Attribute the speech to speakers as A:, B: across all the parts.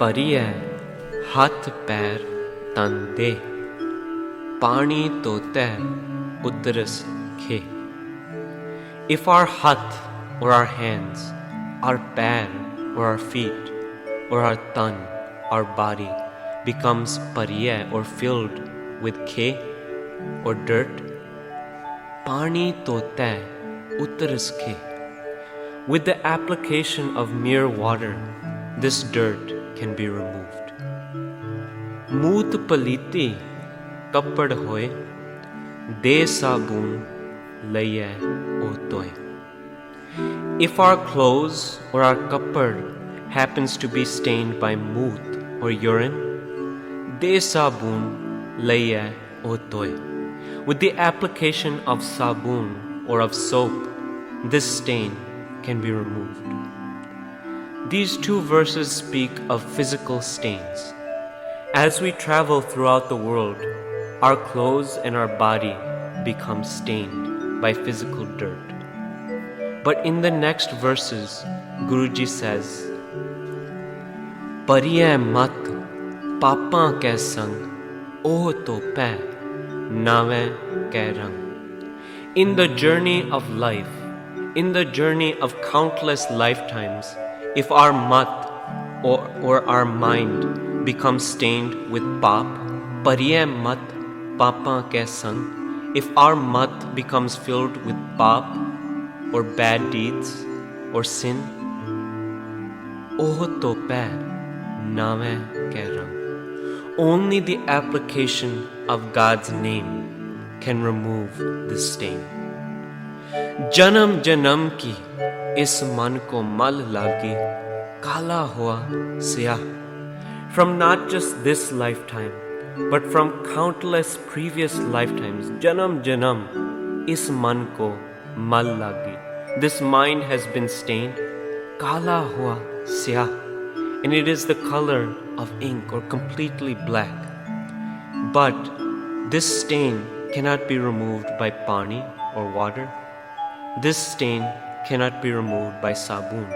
A: परिय हाथ पैर तन दे पानी तोते उतरस खे. If our hath or our hands, our pair or our feet or our tan, our body becomes pariya or filled with khe or dirt, pani tote uttaras khe. With the application of mere water, this dirt can be removed. Moot paliti kappad hoye, de sabun laye otoy. If our clothes or our kappad happens to be stained by moot or urine, de sabun laye otoy. With the application of sabun or of soap, this stain can be removed. These two verses speak of physical stains. As we travel throughout the world, our clothes and our body become stained by physical dirt. But in the next verses, Guruji says, Pariye mat papa ke sang, oh to pe nave ke rang. In the journey of life, in the journey of countless lifetimes, if our mat or our mind becomes stained with pap, pariye mat papa ke sang, if our mat becomes filled with pap or bad deeds or sin, oh to pe nave ke rang. Only the application of God's name can remove this stain. जन्म जन्म की इस मन को मल लागी काला हुआ स्याह. From not just this lifetime, but from countless previous lifetimes, janam janam is man ko mal lagi. This mind has been stained kala hua siyah, and it is the color of ink or completely black. But this stain cannot be removed by pani or water. This stain cannot be removed by sabun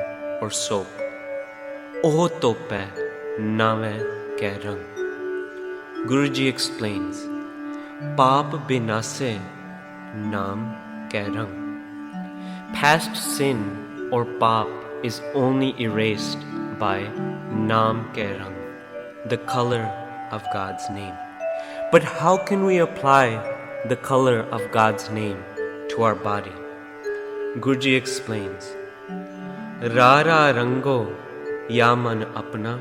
A: or soap. Oh tope nave ke rang. Guruji explains, Paap binase naam ke rang. Past sin or paap is only erased by naam ke rang, the color of God's name. But how can we apply the color of God's name to our body? Guruji explains, Rara rango yaman apna,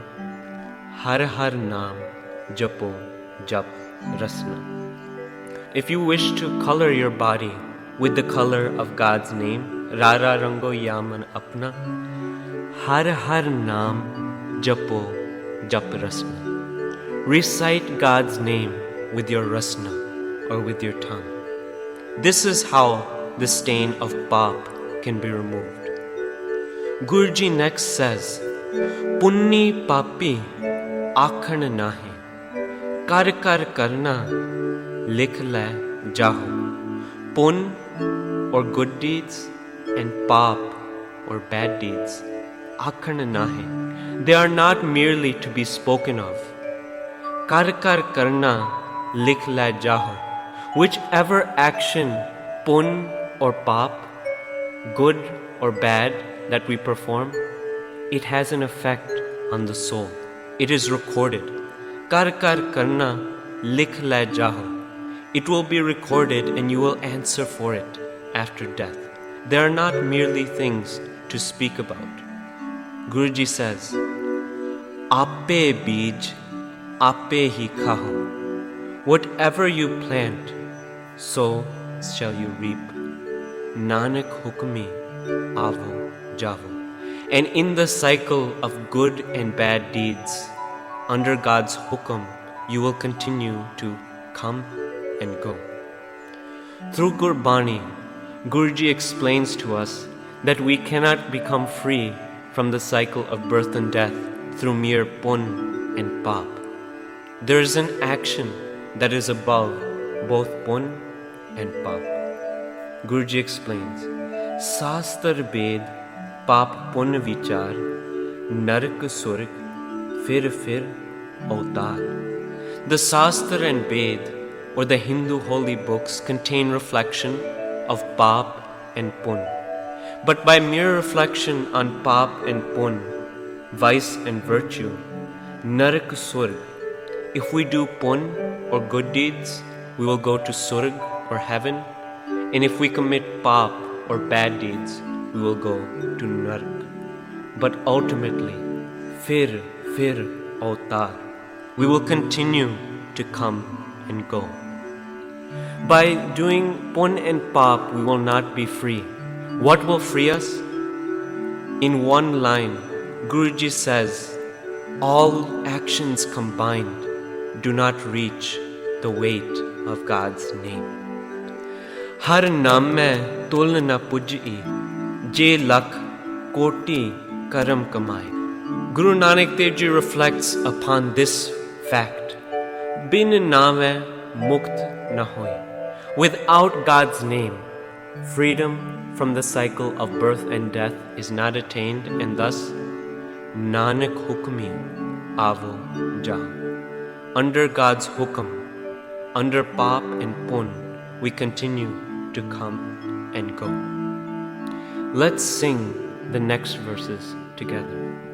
A: har har naam japo jap rasna. If you wish to color your body with the color of God's name, Rara rango yaman apna, har har naam japo jap rasna. Recite God's name with your rasna or with your tongue. This is how the stain of paap can be removed. Guruji next says, Punni papi akhan nahe, kar kar karna likh le jaho. Pun or good deeds and paap or bad deeds, akhan nahe, they are not merely to be spoken of. Kar kar karna likh le jaho. Whichever action, pun or paap, good or bad, that we perform, it has an effect on the soul. It is recorded. Kar kar karna likh la jaho. It will be recorded and you will answer for it after death. They are not merely things to speak about. Guruji says, Ape bij, ape hi khaho. Whatever you plant, so shall you reap. Nanak hukmi avo javo. And in the cycle of good and bad deeds, under God's hukum, you will continue to come and go. Through Gurbani, Guruji explains to us that we cannot become free from the cycle of birth and death through mere pun and paap. There is an action that is above both pun and paap. Guruji explains, Sastar Bed Pap Pun Vichar Narak Surg fir avatar. The Sastra and Ved, or the Hindu holy books, contain reflection of Pap and Pun. But by mere reflection on Pap and Pun, vice and virtue, Narak Surg, if we do Pun or good deeds, we will go to Surg or heaven, and if we commit Pap or bad deeds, we will go to Narak. But ultimately, fir avatar, we will continue to come and go. By doing Pun and Pap, we will not be free. What will free us? In one line, Guruji says, all actions combined do not reach the weight of God's name. Har naam mein tul na puj'i, je lakh koti karam kamai. Guru Nanak Dev Ji reflects upon this fact. Bin naame mukt na hoy. Without God's name, freedom from the cycle of birth and death is not attained, and thus Nanak hukmi avo ja. Under God's hukum, under Pap and Pun, we continue to come and go. Let's sing the next verses together.